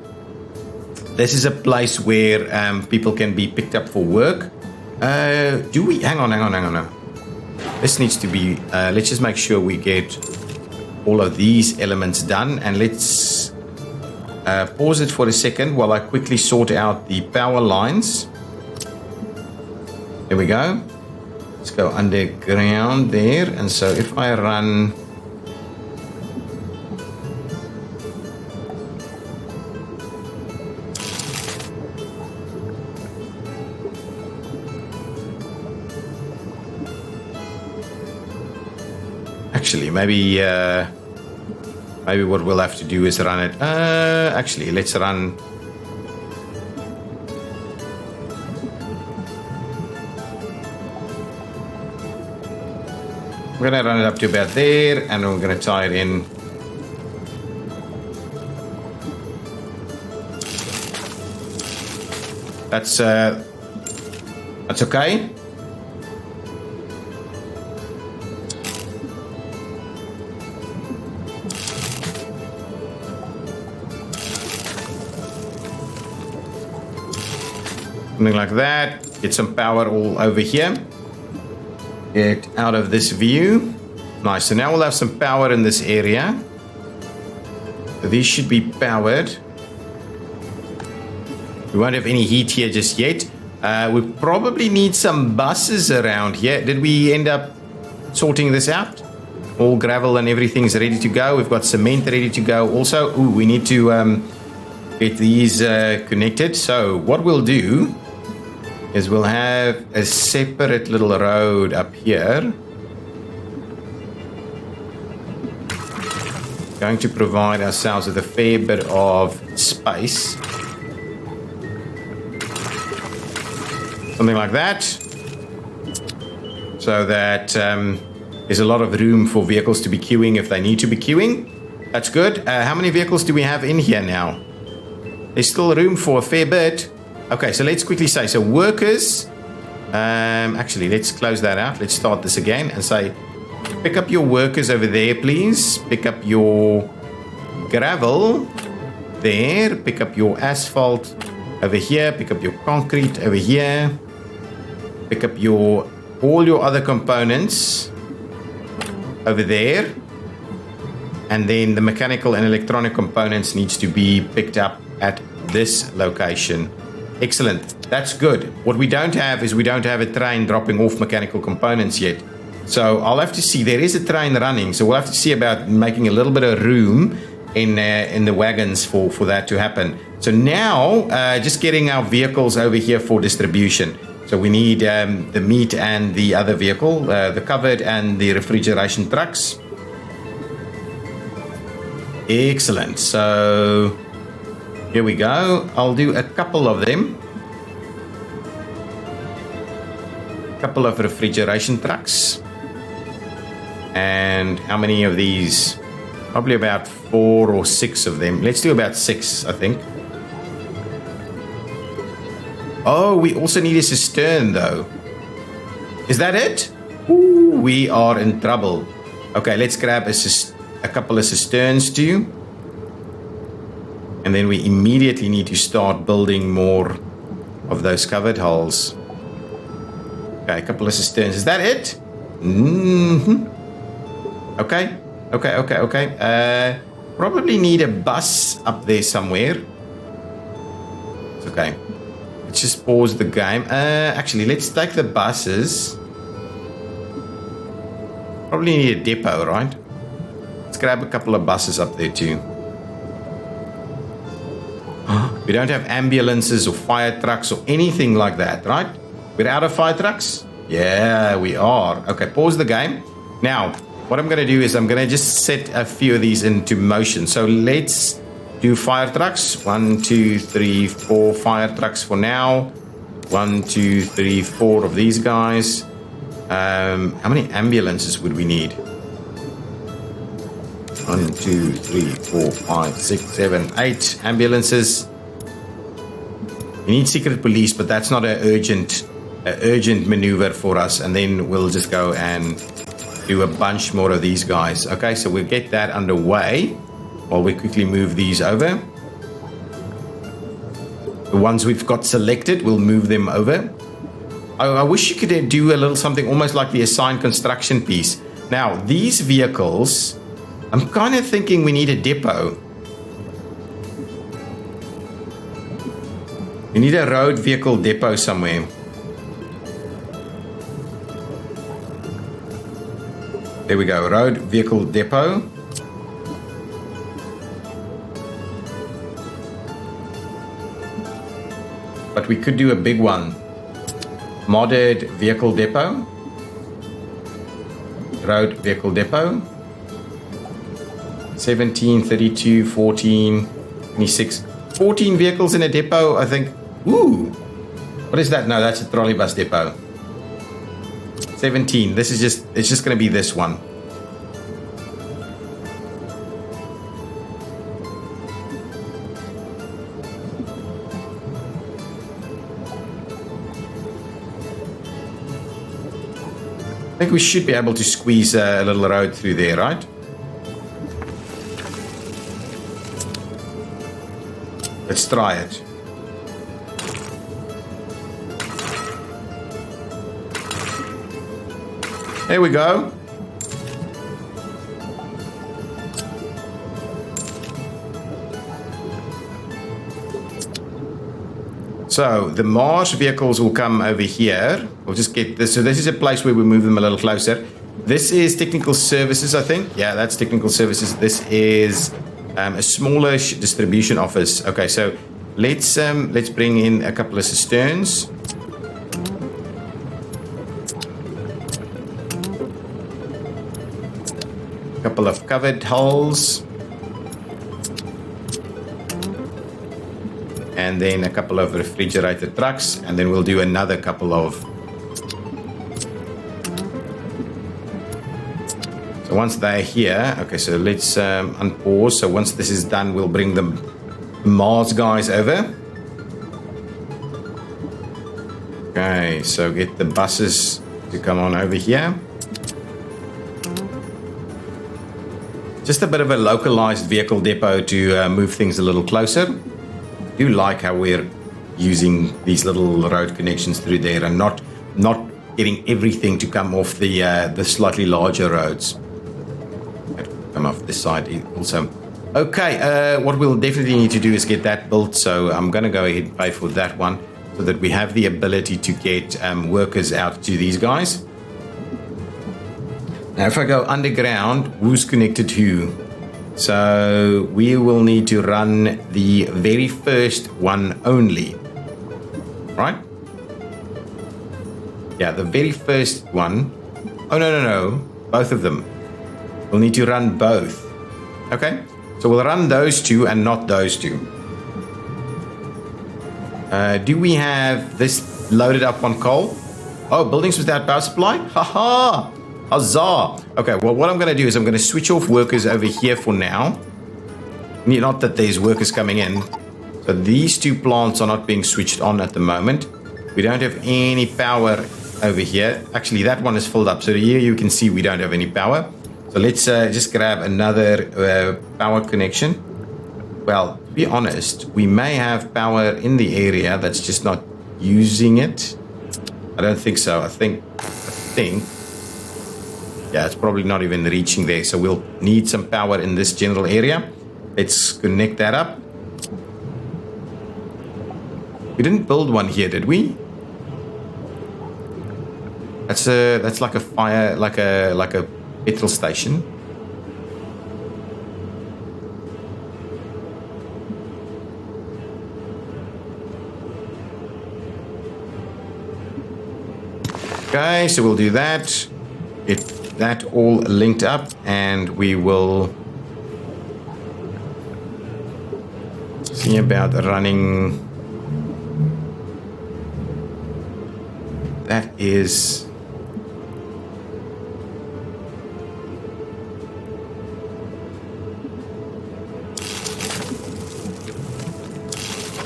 This is a place where people can be picked up for work. Do we? Hang on. This needs to be, let's just make sure we get all of these elements done, and let's pause it for a second while I quickly sort out the power lines. There we go. Let's go underground there, and so if I run actually, maybe what we'll have to do is run it. Actually, let's run. We're gonna run it up to about there, and we're gonna tie it in. That's okay. Something like that. Get some power all over here. Get out of this view. Nice. So now we'll have some power in this area. These should be powered. We won't have any heat here just yet. We probably need some buses around here. Did we end up sorting this out? All gravel and everything's ready to go. We've got cement ready to go also. Ooh, we need to get these connected. So what we'll do is we'll have a separate little road up here. Going to provide ourselves with a fair bit of space. Something like that. So that there's a lot of room for vehicles to be queuing if they need to be queuing. That's good. How many vehicles do we have in here now? There's still room for a fair bit. Okay, so let's quickly say, so workers, actually, let's close that out. Let's start this again and say, pick up your workers over there, please. Pick up your gravel there. Pick up your asphalt over here. Pick up your concrete over here. Pick up all your other components over there. And then the mechanical and electronic components needs to be picked up at this location. Excellent. That's good. What we don't have is we don't have a train dropping off mechanical components yet. So I'll have to see. There is a train running, so we'll have to see about making a little bit of room in the wagons for that to happen. So now, just getting our vehicles over here for distribution. So we need the meat and the other vehicle, the covered and the refrigeration trucks. Excellent. So here we go. I'll do a couple of them. A couple of refrigeration trucks. And how many of these? Probably about 4 or 6 of them. Let's do about 6, I think. Oh, we also need a cistern, though. Is that it? Ooh, we are in trouble. Okay, let's grab a couple of cisterns too. And then we immediately need to start building more of those covered hulls. Okay, a couple of cisterns. Is that it? Mm-hmm. Okay. Probably need a bus up there somewhere. It's okay. Let's just pause the game. Actually, let's take the buses. Probably need a depot, right? Let's grab a couple of buses up there too. We don't have ambulances or fire trucks or anything like that, right? We're out of fire trucks? Yeah, we are. Okay, pause the game. Now, what I'm going to do is I'm going to just set a few of these into motion. So let's do fire trucks. 1, 2, 3, 4 fire trucks for now. 1, 2, 3, 4 of these guys. How many ambulances would we need? 1, 2, 3, 4, 5, 6, 7, 8 ambulances. We need secret police, but that's not an urgent maneuver for us. And then we'll just go and do a bunch more of these guys. Okay, so we'll get that underway while we quickly move these over. The ones we've got selected, we'll move them over. I wish you could do a little something almost like the assigned construction piece. Now, these vehicles, I'm kind of thinking we need a depot. We need a road vehicle depot somewhere. There we go, road vehicle depot. But we could do a big one. Modded vehicle depot. Road vehicle depot. 17, 32, 14, 26. 14 vehicles in a depot, I think. Ooh. What is that? No, that's a trolley bus depot. 17. This is just, it's just going to be this one. I think we should be able to squeeze a little road through there, right? Let's try it. There we go. So the Mars vehicles will come over here. We'll just get this. So this is a place where we move them a little closer. This is technical services, I think. Yeah, that's technical services. This is a smallish distribution office. Okay, so let's bring in a couple of cisterns. A couple of covered hulls. And then a couple of refrigerated trucks, and then we'll do another couple of. So once they're here, okay, so let's unpause. So once this is done, we'll bring the Mars guys over. Okay, so get the buses to come on over here. Just a bit of a localized vehicle depot to move things a little closer. I do like how we're using these little road connections through there and not getting everything to come off the slightly larger roads. Come off this side also. Okay, what we'll definitely need to do is get that built, so I'm going to go ahead and pay for that one so that we have the ability to get workers out to these guys. Now if I go underground, who's connected who? So we will need to run the very first one only, right? Yeah, the very first one. Oh, no, both of them. We'll need to run both. Okay, So we'll run those two and not those two. Do we have this loaded up on coal? Oh, buildings without power supply? Haha! Huzzah! Okay, well, what I'm going to do is I'm going to switch off workers over here for now. Not that there's workers coming in. So these two plants are not being switched on at the moment. We don't have any power over here. Actually, that one is filled up. So here you can see we don't have any power. So let's just grab another power connection. Well, to be honest, we may have power in the area that's just not using it. I don't think so. I think, yeah, it's probably not even reaching there. So we'll need some power in this general area. Let's connect that up. We didn't build one here, did we? That's like a fire, like a petrol station. Okay, so we'll do that. Get that all linked up, and we will see about running. That is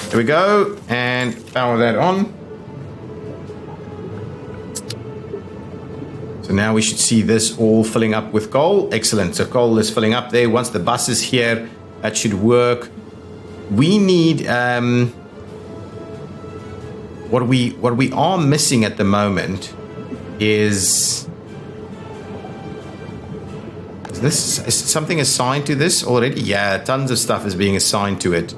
there we go, and power that on. So now we should see this all filling up with coal. Excellent. So coal is filling up there. Once the bus is here, that should work. We need what we are missing at the moment is something assigned to this already? Yeah, tons of stuff is being assigned to it.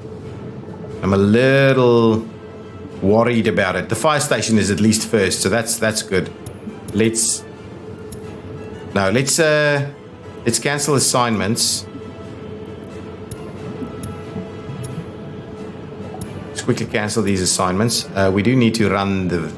I'm a little worried about it. The fire station is at least first, so that's good. Let's cancel assignments. Let's quickly cancel these assignments. We do need to run the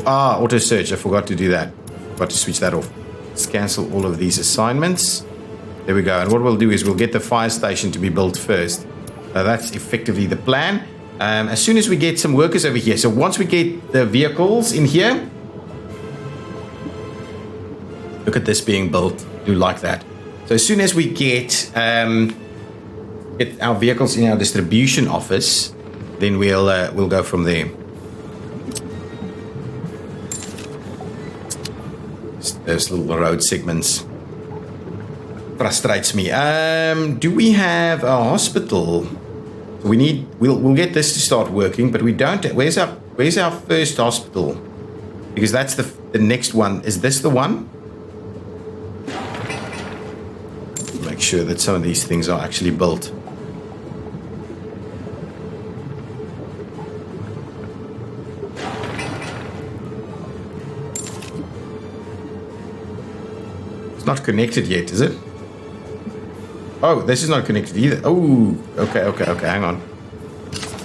auto search. I forgot to do that. Forgot to switch that off. Let's cancel all of these assignments. There we go. And what we'll do is we'll get the fire station to be built first. That's effectively the plan. As soon as we get some workers over here. So once we get the vehicles in here. Look at this being built. Do like that. So as soon as we get our vehicles in our distribution office, then we'll go from there. Those little road segments frustrates me. Do we have a hospital? We'll get this to start working, but we don't. Where's our first hospital? Because that's the next one. Is this the one? Make sure that some of these things are actually built. Not connected yet, is it? Oh, this is not connected either. Oh, okay, hang on.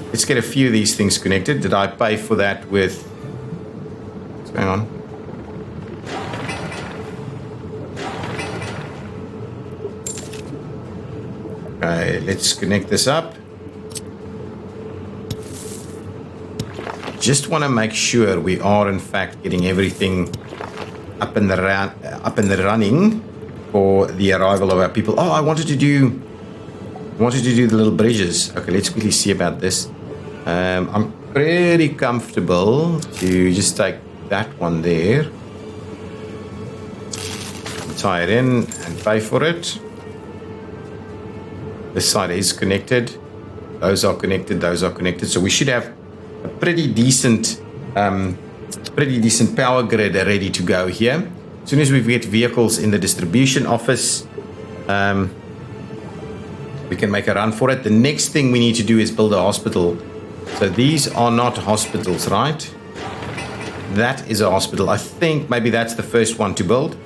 Let's get a few of these things connected. Did I pay for that with... What's going on? Okay, let's connect this up. Just want to make sure we are in fact getting everything up and running for the arrival of our people. Oh, I wanted to do the little bridges. Okay, let's quickly see about this. I'm pretty comfortable to just take that one there, tie it in and pay for it. This side is connected. Those are connected. Those are connected. So we should have a pretty decent power grid ready to go here. As soon as we get vehicles in the distribution office, we can make a run for it. The next thing we need to do is build a hospital. So these are not hospitals, right? That is a hospital. I think maybe that's the first one to build.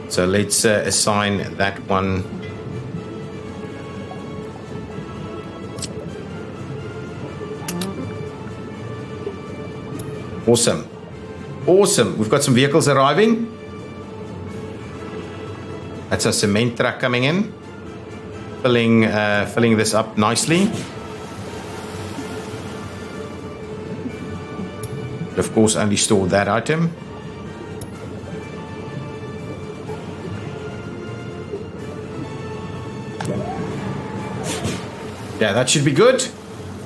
So let's assign that one. Awesome. Awesome. We've got some vehicles arriving. That's a cement truck coming in. Filling this up nicely. Of course, only store that item. Yeah, that should be good.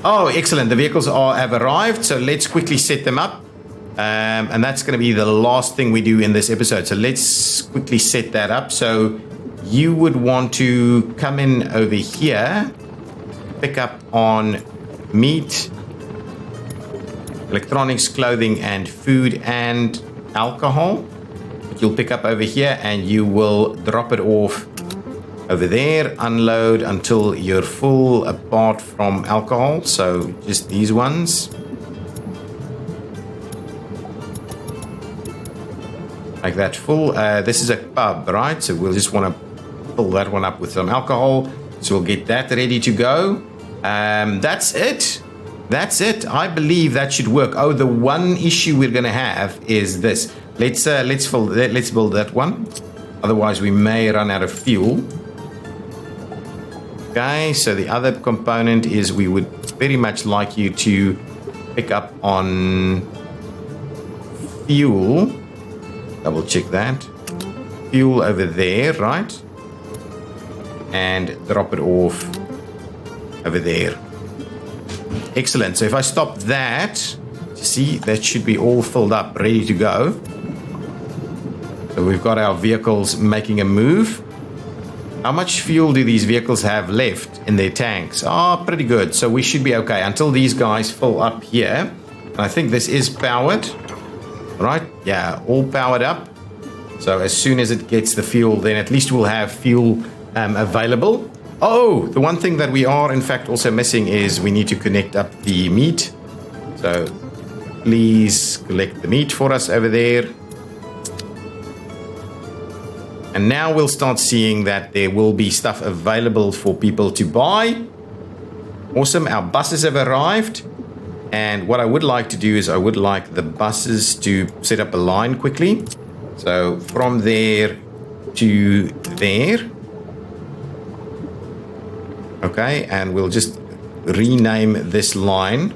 Oh, excellent. The vehicles have arrived, so let's quickly set them up. And that's going to be the last thing we do in this episode. So let's quickly set that up. So you would want to come in over here, pick up on meat, electronics, clothing, and food and alcohol. You'll pick up over here and you will drop it off over there, unload until you're full apart from alcohol. So just these ones. Like that full. This is a pub, right? So we'll just want to fill that one up with some alcohol. So we'll get that ready to go. That's it. That's it. I believe that should work. Oh, the one issue we're going to have is this. Let's build that one. Otherwise, we may run out of fuel. Okay, so the other component is we would very much like you to pick up on fuel. Double check that. Fuel over there, right? And drop it off over there. Excellent. So if I stop that, see, that should be all filled up, ready to go. So we've got our vehicles making a move. How much fuel do these vehicles have left in their tanks? Oh, pretty good. So we should be okay until these guys fill up here. And I think this is powered. Right? Yeah, all powered up. So as soon as it gets the fuel, then at least we'll have fuel available. Oh, the one thing that we are in fact also missing is we need to connect up the meat. So please collect the meat for us over there. And now we'll start seeing that there will be stuff available for people to buy. Awesome, our buses have arrived. And what I would like to do is I would like the buses to set up a line quickly. So from there to there. Okay, and we'll just rename this line.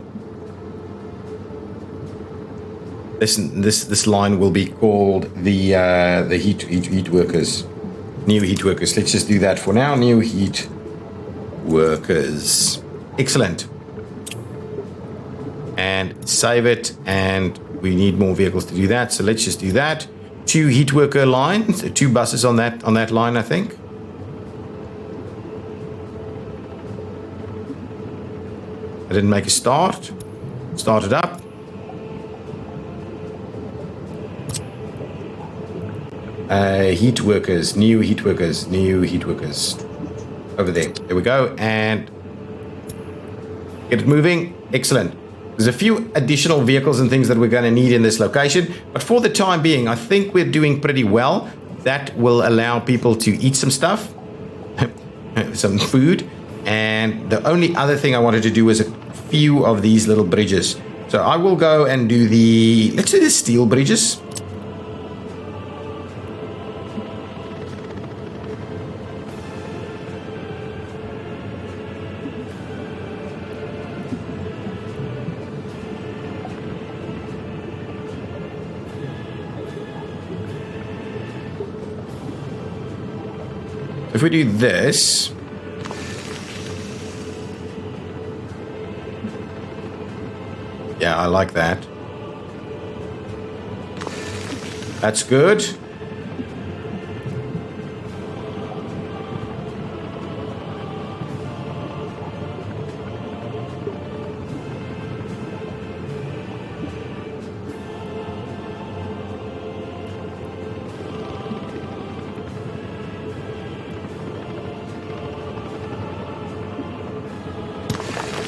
This line will be called the heat workers, new heat workers. Let's just do that for now. New heat workers. Excellent. And save it. And we need more vehicles to do that. So let's just do that. 2 heat worker lines, 2 buses on that line, I think. I didn't make a start. Start it up. Heat workers, new heat workers, new heat workers. Over there. There we go. And get it moving. Excellent. There's a few additional vehicles and things that we're going to need in this location. But for the time being, I think we're doing pretty well. That will allow people to eat some stuff. Some food. And the only other thing I wanted to do is a few of these little bridges. So I will go and do let's do the steel bridges. If we do this, yeah, I like that. That's good.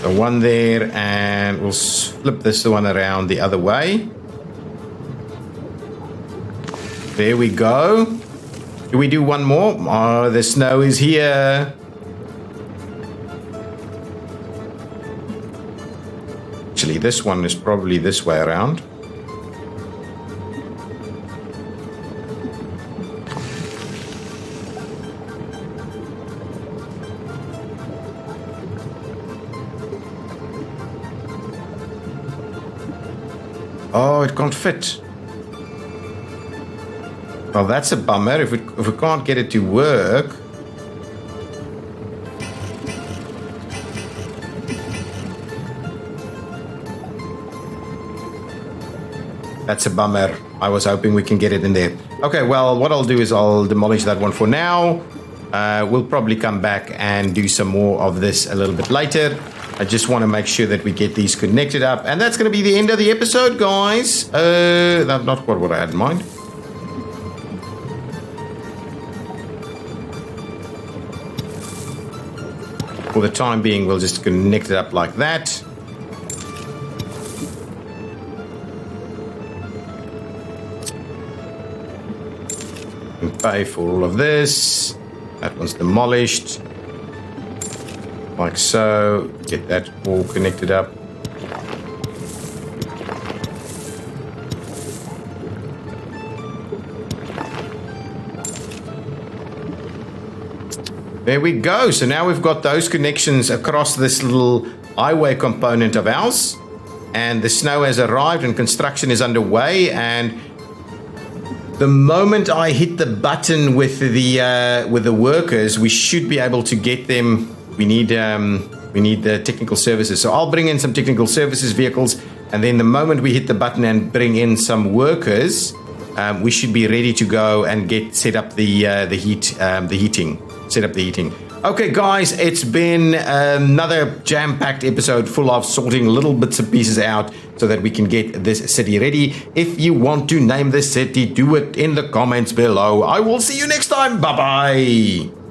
So one there, and we'll flip this one around the other way. There we go. Do we do one more? Oh, the snow is here. Actually, this one is probably this way around. Oh, it can't fit. Well, that's a bummer. If we can't get it to work. That's a bummer. I was hoping we can get it in there. Okay, well, what I'll do is I'll demolish that one for now. We'll probably come back and do some more of this a little bit later. I just want to make sure that we get these connected up. And that's going to be the end of the episode, guys. That's not quite what I had in mind. For the time being, we'll just connect it up like that. Pay for all of this. That one's demolished. Like so. Get that all connected up. There we go. So now we've got those connections across this little highway component of ours. And the snow has arrived and construction is underway. And the moment I hit the button with the workers, we should be able to get them. We need the technical services. So I'll bring in some technical services vehicles, and then the moment we hit the button and bring in some workers, we should be ready to go and set up the heating. Okay, guys, it's been another jam-packed episode full of sorting little bits and pieces out so that we can get this city ready. If you want to name this city, do it in the comments below. I will see you next time. Bye-bye.